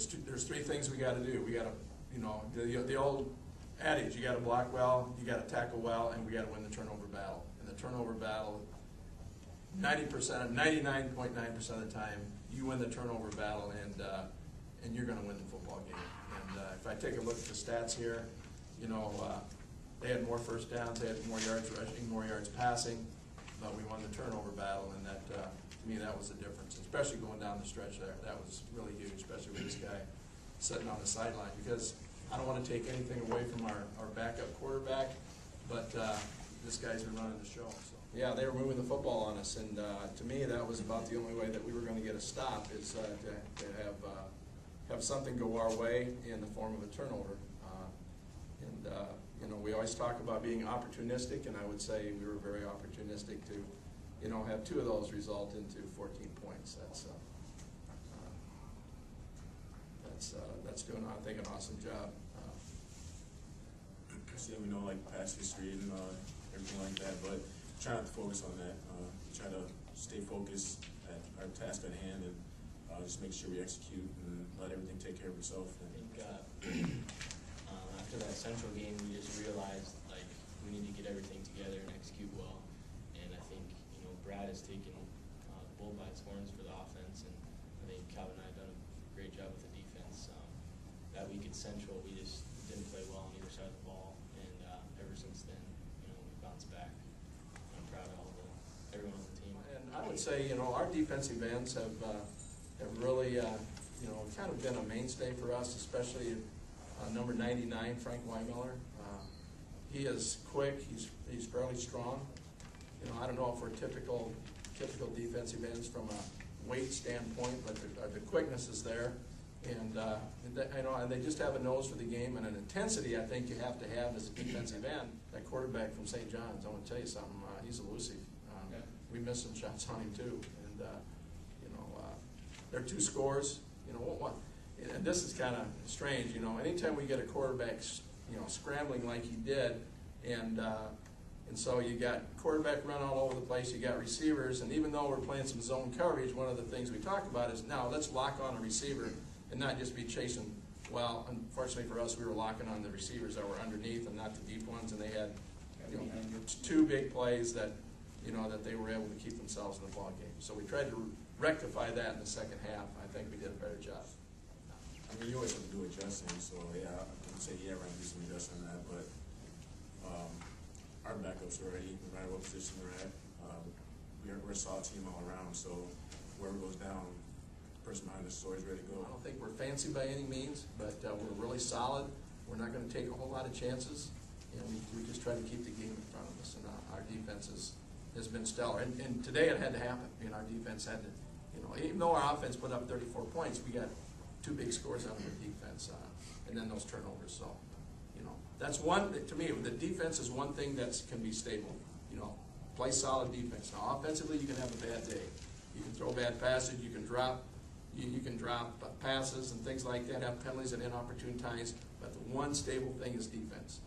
there's three things we got to do. We got to, you know, the old adage: you got to block well, you got to tackle well, and we got to win the turnover battle. And the turnover battle, 99.9% of the time, you win the turnover battle, and you're going to win the football game. And if I take a look at the stats here, you know, they had more first downs, they had more yards rushing, more yards passing, but we won the turnover battle, and that, to me, that was the difference, especially going down the stretch there. That was really huge, especially with this guy sitting on the sideline, because I don't want to take anything away from our backup quarterback, but this guy's been running the show. So. Yeah, they were moving the football on us, and to me, that was about the only way that we were going to get a stop, is to have something go our way in the form of a turnover. You know, we always talk about being opportunistic, and I would say we were very opportunistic to, you know, have two of those result into 14 points. That's doing, I think, an awesome job. So we know like past history and everything like that, but try not to focus on that. Try to stay focused at our task at hand, and just make sure we execute and let everything take care of itself. I think after that Central game, we just realized like we need to get everything together and execute well. And I think, you know, Brad has taken the bull by its horns for the offense, and I think Calvin and I have done a great job with the defense. That week at Central, we just didn't play well on either side of the ball, and ever since then, you know, we bounced back. I'm proud of everyone on the team. And I would say, you know, our defensive ends have really, you know, kind of been a mainstay for us, especially number 99, Frank Weimiller. He is quick. He's fairly strong. You know, I don't know if we're typical defensive ends from a weight standpoint, but the quickness is there, and you know, and they just have a nose for the game and an intensity. I think you have to have as a defensive end. That quarterback from St. John's, I want to tell you something. He's elusive. We missed some shots on him too, and you know, there are two scores. You know, one. And this is kind of strange, you know. Anytime we get a quarterback, you know, scrambling like he did, and so you got quarterback run all over the place. You got receivers, and even though we're playing some zone coverage, one of the things we talk about is now let's lock on a receiver and not just be chasing. Well, unfortunately for us, we were locking on the receivers that were underneath and not the deep ones, and they had, you know, two big plays that, you know, that they were able to keep themselves in the ball game. So we tried to rectify that in the second half. I think we did a better job. I mean, you always have to do adjusting, so yeah, I can say yeah, we're going to do some adjusting on that, but our backups are ready, no matter what position we're at. We're a solid team all around, so whoever goes down, the person behind the store is ready to go. I don't think we're fancy by any means, but we're really solid. We're not going to take a whole lot of chances, and we just try to keep the game in front of us, and our defense has been stellar. And today it had to happen. I mean, our defense had to, you know, even though our offense put up 34 points, we got two big scores out of the defense, and then those turnovers. So, you know, that's one, to me, the defense is one thing that can be stable. You know, play solid defense. Now, offensively, you can have a bad day. You can throw bad passes. You can drop passes and things like that, have penalties at inopportune times. But the one stable thing is defense.